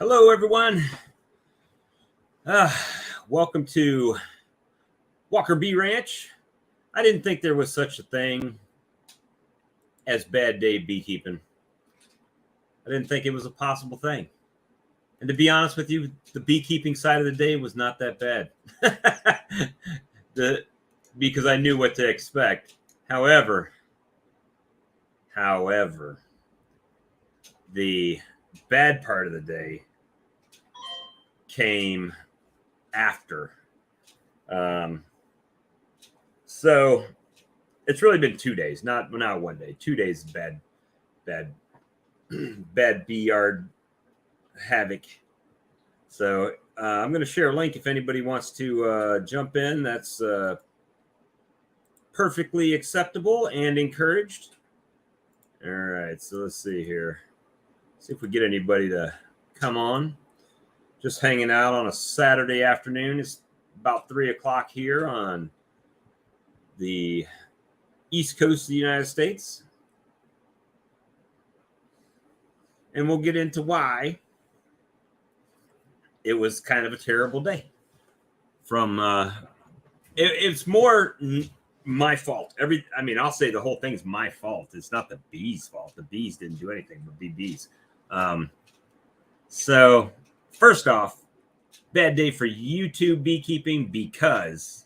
Hello, everyone. Welcome to Walker Bee Ranch. I didn't think there was such a thing as bad day beekeeping. I didn't think it was a possible thing. And to be honest with you, the beekeeping side of the day was not that bad because I knew what to expect. However, the bad part of the day came after. So it's really been 2 days, not 1 day. 2 days of bad bee yard havoc. So I'm going to share a link if anybody wants to jump in. That's perfectly acceptable and encouraged. All right, so let's see here. See if we get anybody to come on. Just hanging out on a Saturday afternoon. It's about 3 o'clock here on the East Coast of the United States. And we'll get into why it was kind of a terrible day. It's more my fault. I'll say the whole thing's my fault. It's not the bees' fault. The bees didn't do anything but be bees. So first off, bad day for YouTube beekeeping because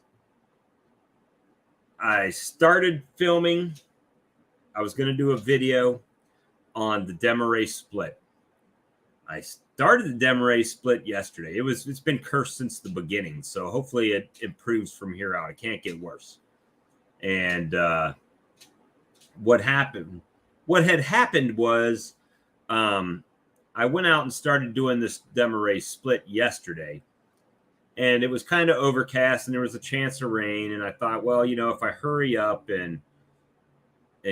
I started filming. I was going to do a video on the Demarest split. I started the Demarest split yesterday. It's been cursed since the beginning, so hopefully it improves from here out. It can't get worse. And what had happened was I went out and started doing this Demarest split yesterday, and it was kind of overcast and there was a chance of rain. And I thought, well, if I hurry up and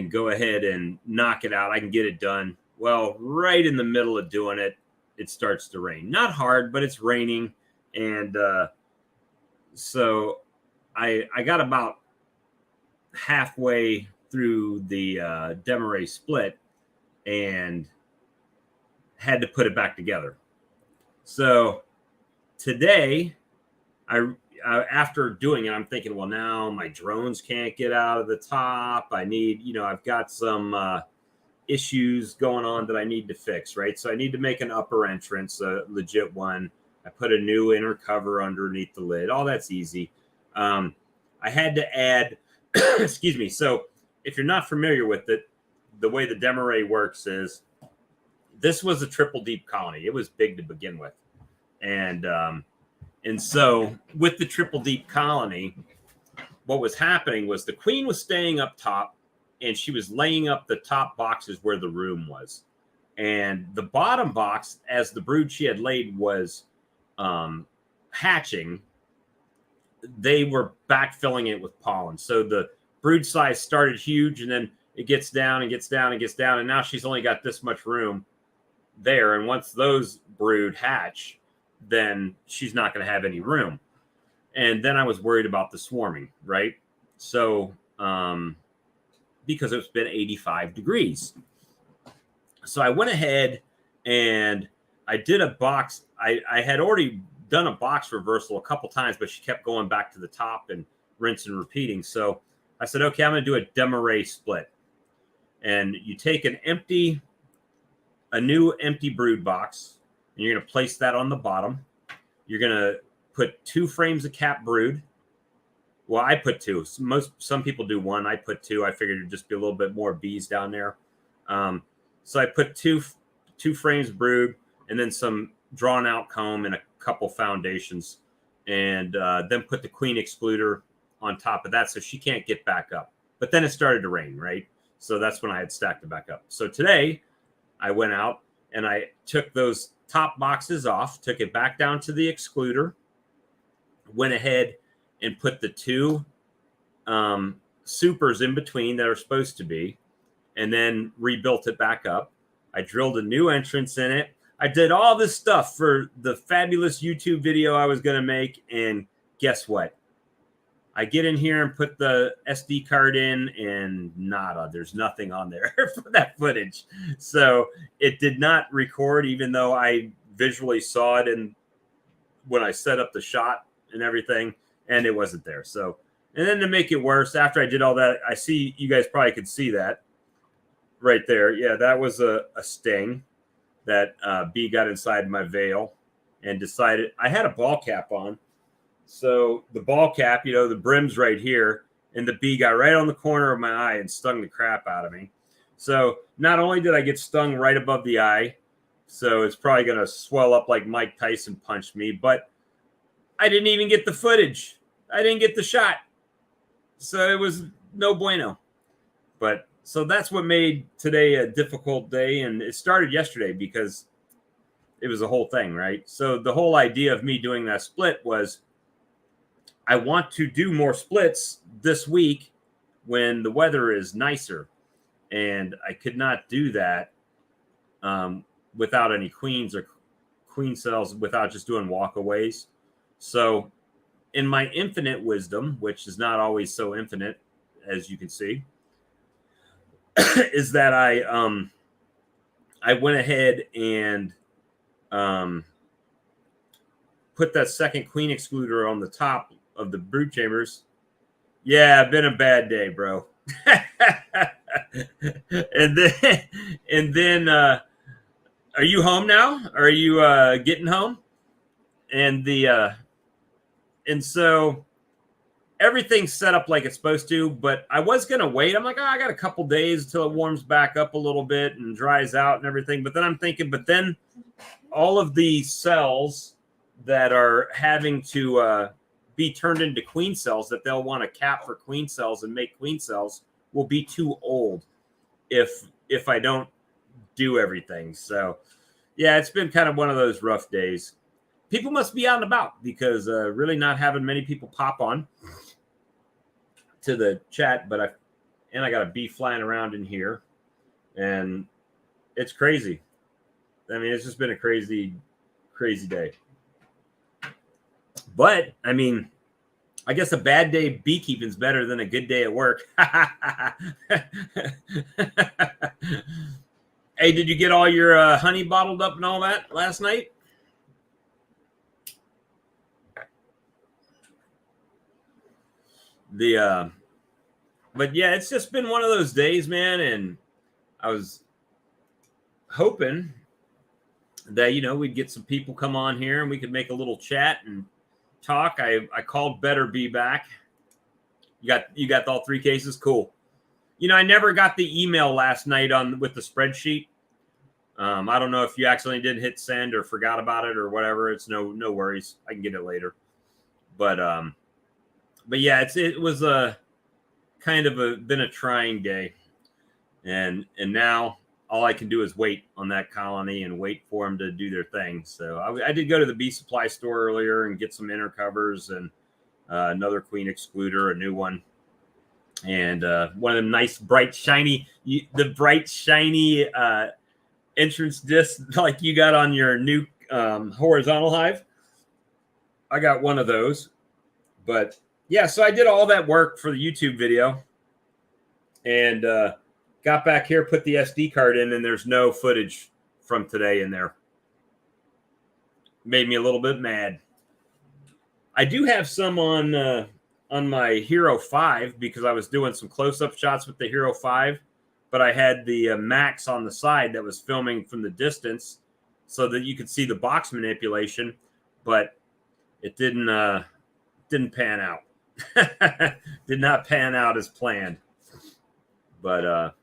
go ahead and knock it out, I can get it done. Well, right in the middle of doing it, it starts to rain. Not hard, but it's raining. And so I got about halfway through the Demarest split and had to put it back together. So today, after doing it, I'm thinking, well, now my drones can't get out of the top. I need, I've got some issues going on that I need to fix, right? So I need to make an upper entrance, a legit one. I put a new inner cover underneath the lid. All that's easy. I had to add, excuse me. So if you're not familiar with it, the way the Demarest works is this was a triple deep colony. It was big to begin with. And so with the triple deep colony, what was happening was the queen was staying up top and she was laying up the top boxes where the room was. And the bottom box, as the brood she had laid was hatching, they were backfilling it with pollen. So the brood size started huge and then it gets down and gets down and gets down. And now she's only got this much room there. And once those brood hatch, then she's not going to have any room. And then I was worried about the swarming, right? So, because it's been 85 degrees. So I went ahead and I did a box. I had already done a box reversal a couple times, but she kept going back to the top and rinse and repeating. So I said, okay, I'm going to do a Demarest split. And you take a new empty brood box, and you're going to place that on the bottom. You're going to put 2 frames of cap brood. Well, I put 2. Some people do 1. I put 2. I figured it'd just be a little bit more bees down there. So I put two frames brood and then some drawn out comb and a couple foundations, and then put the queen excluder on top of that so she can't get back up. But then it started to rain, right? So that's when I had stacked it back up. So today I went out and I took those top boxes off, took it back down to the excluder, went ahead and put the 2 supers in between that are supposed to be, and then rebuilt it back up. I drilled a new entrance in it. I did all this stuff for the fabulous YouTube video I was going to make, and guess what? I get in here and put the SD card in, and nada. There's nothing on there for that footage. So it did not record, even though I visually saw it in when I set up the shot and everything, and it wasn't there. So, and then to make it worse, after I did all that, I see you guys probably could see that right there. Yeah, that was a sting that bee got inside my veil and decided I had a ball cap on. So the ball cap, the brim's right here, and the bee got right on the corner of my eye and stung the crap out of me. So not only did I get stung right above the eye, so it's probably going to swell up like Mike Tyson punched me, but I didn't even get the footage. I didn't get the shot. So it was no bueno. But so that's what made today a difficult day. And it started yesterday because it was a whole thing, right? So the whole idea of me doing that split was I want to do more splits this week when the weather is nicer. And I could not do that without any queens or queen cells, without just doing walkaways. So in my infinite wisdom, which is not always so infinite, as you can see, is that I went ahead and put that second queen excluder on the top of the brood chambers. Yeah, been a bad day, bro. and then are you home now? Are you getting home? And so everything's set up like it's supposed to, but I was gonna wait. I'm like, I got a couple days until it warms back up a little bit and dries out and everything. But then I'm thinking, all of the cells that are having to be turned into queen cells that they'll want to cap for queen cells and make queen cells will be too old if I don't do everything. So yeah, it's been kind of one of those rough days. People must be out and about because really not having many people pop on to the chat, but I got a bee flying around in here, and it's crazy. I mean, it's just been a crazy, crazy day. But I mean, I guess a bad day beekeeping is better than a good day at work. Hey, did you get all your honey bottled up and all that last night? But yeah, it's just been one of those days, man. And I was hoping that, we'd get some people come on here and we could make a little chat and talk. I called Better Bee back. You got all 3 cases? Cool. I never got the email last night with the spreadsheet. I don't know if you accidentally didn't hit send or forgot about it or whatever. It's no worries. I can get it later. But yeah, it was a kind of been a trying day, and now all I can do is wait on that colony and wait for them to do their thing. So I did go to the bee supply store earlier and get some inner covers and another queen excluder, a new one, and one of them nice bright shiny entrance discs like you got on your new horizontal hive. I got one of those, but yeah, so I did all that work for the YouTube video and got back here, put the SD card in, and there's no footage from today in there. Made me a little bit mad. I do have some on my Hero 5 because I was doing some close-up shots with the Hero 5, but I had the Max on the side that was filming from the distance so that you could see the box manipulation, but it didn't pan out. Did not pan out as planned. But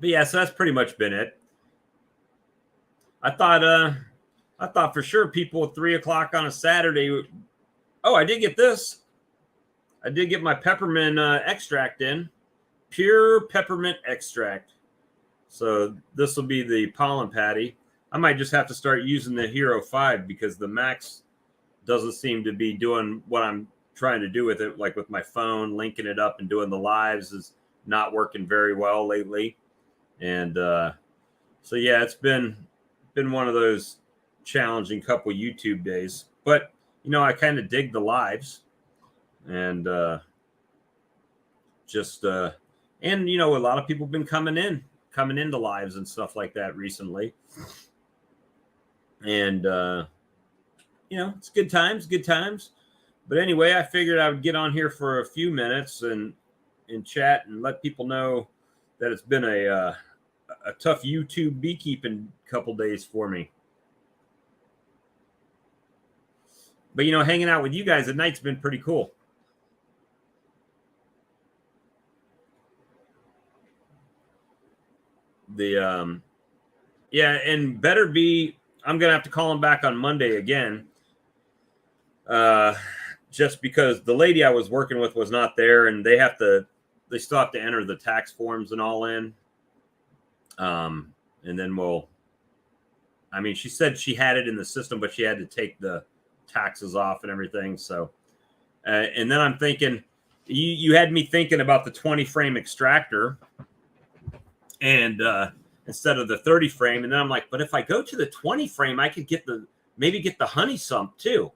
yeah, so that's pretty much been it. I thought for sure people at 3:00 on a Saturday. Oh, I did get this. I did get my peppermint extract in. Pure peppermint extract. So this will be the pollen patty. I might just have to start using the Hero 5 because the Max doesn't seem to be doing what I'm trying to do with it. Like with my phone, linking it up and doing the lives is not working very well lately. And so yeah, it's been one of those challenging couple YouTube days. But I kind of dig the lives, and and a lot of people have been coming into lives and stuff like that recently. And, it's good times, good times. But anyway, I figured I would get on here for a few minutes and chat and let people know that it's been a tough YouTube beekeeping couple days for me. But, hanging out with you guys at night's been pretty cool. Yeah, and better be, I'm going to have to call him back on Monday again. Just because the lady I was working with was not there, and they still have to enter the tax forms and all in. And then she said she had it in the system, but she had to take the taxes off and everything. So, and then I'm thinking, you had me thinking about the 20 frame extractor and, instead of the 30 frame. And then I'm like, but if I go to the 20 frame, I could maybe get the honey sump too,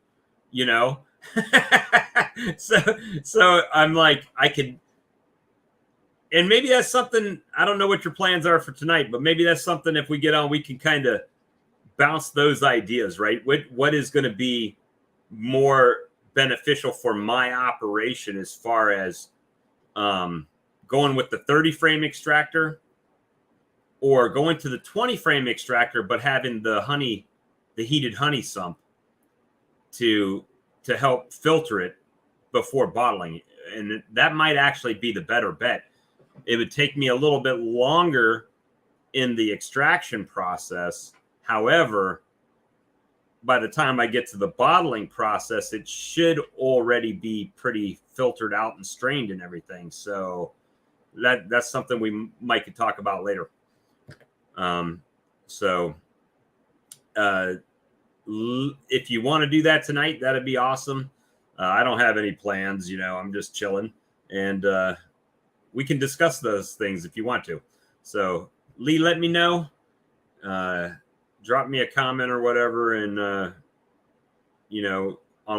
so I'm like, I could, and maybe that's something, I don't know what your plans are for tonight, but maybe that's something, if we get on, we can kind of bounce those ideas, right? What is going to be more beneficial for my operation as far as going with the 30 frame extractor, or going to the 20 frame extractor, but having the heated honey sump to help filter it before bottling. And that might actually be the better bet. It would take me a little bit longer in the extraction process. However, by the time I get to the bottling process, it should already be pretty filtered out and strained and everything. So that's something we might could talk about later. If you want to do that tonight, that'd be awesome. I don't have any plans, I'm just chilling, and we can discuss those things if you want to. So Lee, let me know, drop me a comment or whatever, and on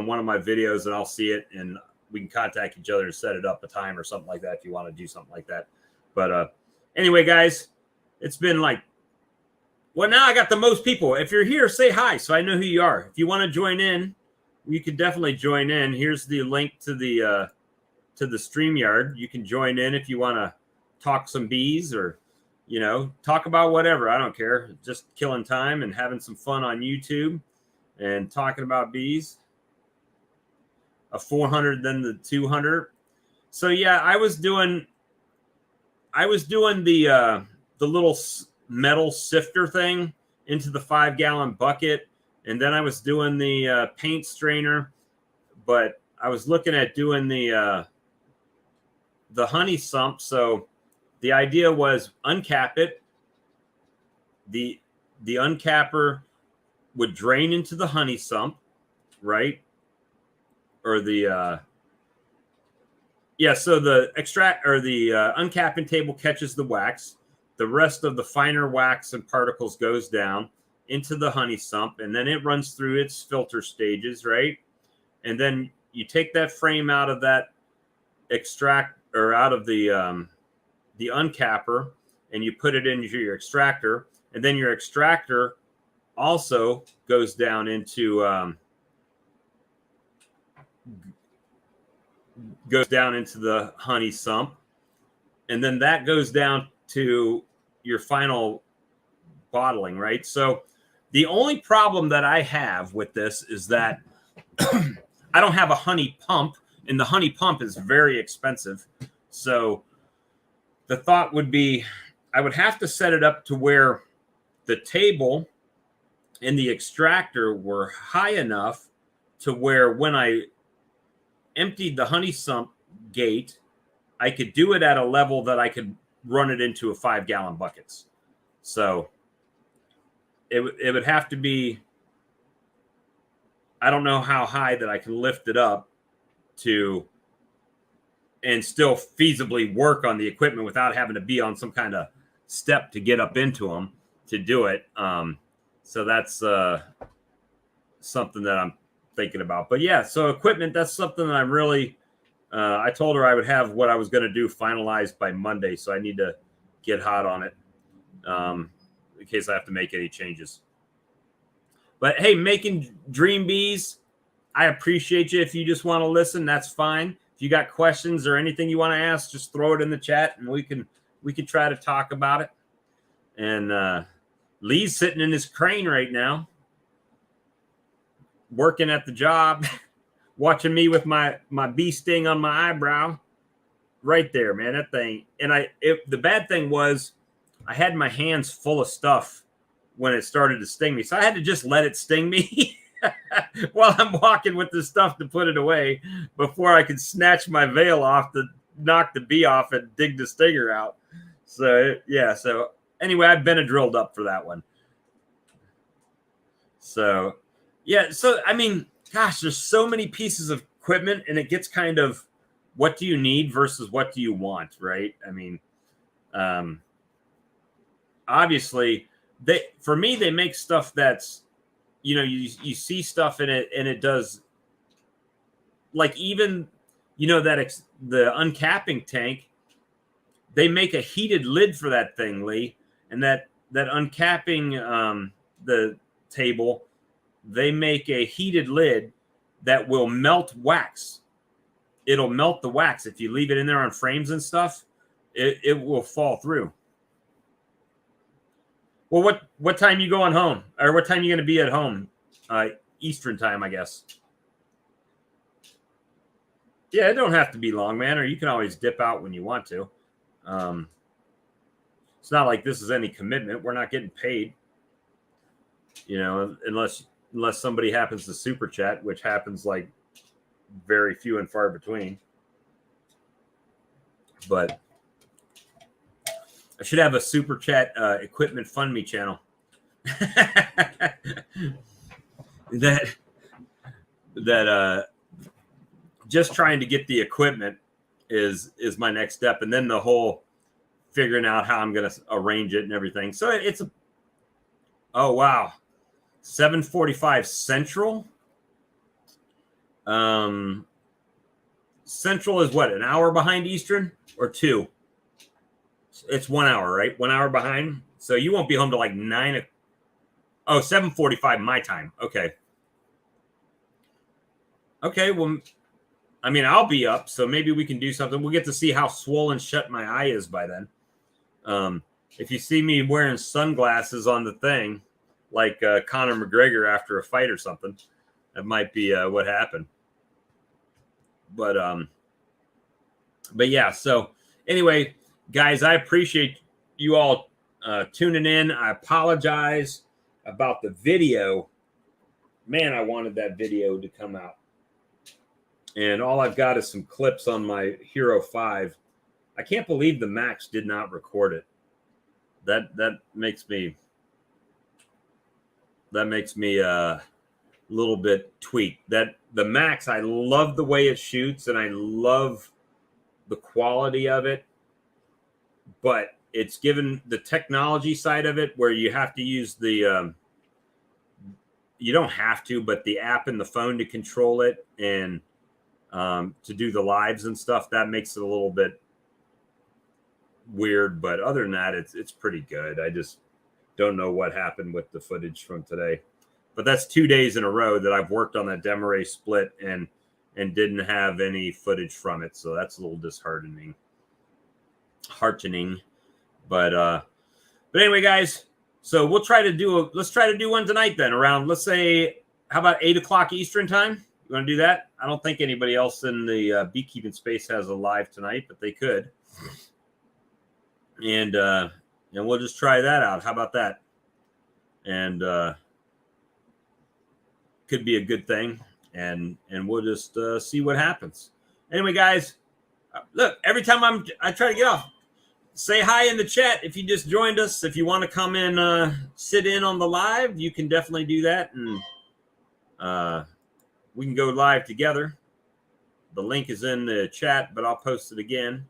one of my videos, and I'll see it, and we can contact each other and set it up a time or something like that if you want to do something like that. But anyway, guys, it's been like, well, now I got the most people. If you're here, say hi so I know who you are. If you want to join in, you can definitely join in. Here's the link to the StreamYard. You can join in if you want to talk some bees, or talk about whatever. I don't care. Just killing time and having some fun on YouTube and talking about bees. A 400, then the 200. So yeah, I was doing the little metal sifter thing into the 5-gallon bucket, and then I was doing the paint strainer, but I was looking at doing the honey sump. So the idea was uncap it. The uncapper would drain into the honey sump, right? Or the so the uncapping table catches the wax. The rest of the finer wax and particles goes down into the honey sump, and then it runs through its filter stages, right? And then you take that frame out of that out of the uncapper, and you put it into your extractor, and then your extractor also goes down into the honey sump, and then that goes down to your final bottling, right? So the only problem that I have with this is that I don't have a honey pump, and the honey pump is very expensive. So the thought would be, I would have to set it up to where the table and the extractor were high enough to where when I emptied the honey sump gate, I could do it at a level that I could run it into a 5-gallon buckets. So it would have to be, I don't know how high that I can lift it up to and still feasibly work on the equipment without having to be on some kind of step to get up into them to do it. So that's something that I'm thinking about. But yeah, so equipment, that's something that I'm really, I told her I would have what I was going to do finalized by Monday. So I need to get hot on it in case I have to make any changes. But hey, making dream bees, I appreciate you. If you just want to listen, that's fine. If you got questions or anything you want to ask, just throw it in the chat and we can try to talk about it. And Lee's sitting in his crane right now, working at the job, watching me with my bee sting on my eyebrow. Right there, man, that thing. And the bad thing was I had my hands full of stuff when it started to sting me. So I had to just let it sting me while I'm walking with the stuff to put it away before I could snatch my veil off to knock the bee off and dig the stinger out. So, yeah. So anyway, I've been drilled up for that one. So, yeah. So, I mean, gosh, there's so many pieces of equipment and it gets kind of, what do you need versus what do you want, right? I mean, obviously, for me, they make stuff that's, you see stuff in it and it does, like even, that the uncapping tank, they make a heated lid for that thing, Lee, and that uncapping the table, they make a heated lid that will melt wax. It'll melt the wax. If you leave it in there on frames and stuff, it will fall through. Well, what time you going home? Or what time you going to be at home? Eastern time, I guess. Yeah, it don't have to be long, man. Or you can always dip out when you want to. It's not like this is any commitment. We're not getting paid. Unless somebody happens to super chat, which happens like very few and far between. But I should have a super chat equipment fund me channel. that just trying to get the equipment is my next step, and then the whole figuring out how I'm going to arrange it and everything. So it's oh wow, 7:45 Central. Central is what, an hour behind Eastern or 2? It's 1 hour, right? 1 hour behind. So you won't be home till like 7:45 my time. Okay. Well, I mean, I'll be up, so maybe we can do something. We'll get to see how swollen shut my eye is by then. If you see me wearing sunglasses on the thing, like Conor McGregor after a fight or something, that might be what happened. But yeah. So anyway, guys, I appreciate you all tuning in. I apologize about the video. Man, I wanted that video to come out. And all I've got is some clips on my Hero 5. I can't believe the Max did not record it. That makes me a little bit tweaked. That the Max, I love the way it shoots and I love the quality of it, but it's given the technology side of it where you have to use the you don't have to, but the app in the phone to control it and to do the lives and stuff, that makes it a little bit weird. But other than that, it's pretty good. I just don't know what happened with the footage from today. But that's 2 days in a row that I've worked on that Demaray split and didn't have any footage from it. So that's a little disheartening. But anyway, guys, so let's try to do one tonight then around, let's say, how about 8 o'clock Eastern time? You want to do that? I don't think anybody else in the beekeeping space has a live tonight, but they could. And we'll just try that out. How about that? And could be a good thing. And we'll just see what happens. Anyway, guys, look, every time I try to get off, say hi in the chat if you just joined us. If you want to come and sit in on the live, you can definitely do that. And we can go live together. The link is in the chat, but I'll post it again.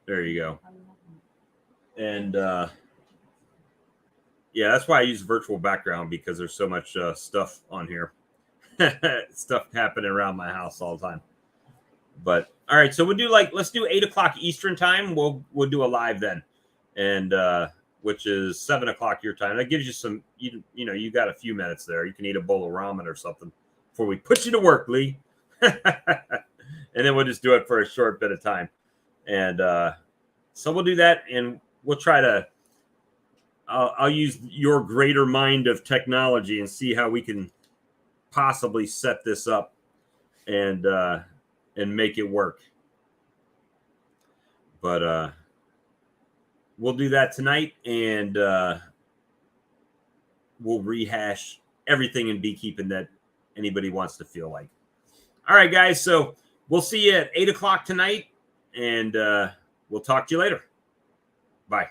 There you go. And yeah, that's why I use virtual background, because there's so much stuff on here. Stuff happening around my house all the time. But all right, so we'll do let's do 8 o'clock Eastern time. We'll do a live then. And which is 7 o'clock your time. That gives you some, you know, you got a few minutes there. You can eat a bowl of ramen or something before we put you to work, Lee. And then we'll just do it for a short bit of time. And so we'll do that, and we'll try to, I'll use your greater mind of technology and see how we can possibly set this up and make it work. But we'll do that tonight, and we'll rehash everything in beekeeping that anybody wants to feel like. All right, guys. So we'll see you at 8 o'clock tonight, and we'll talk to you later. Bye.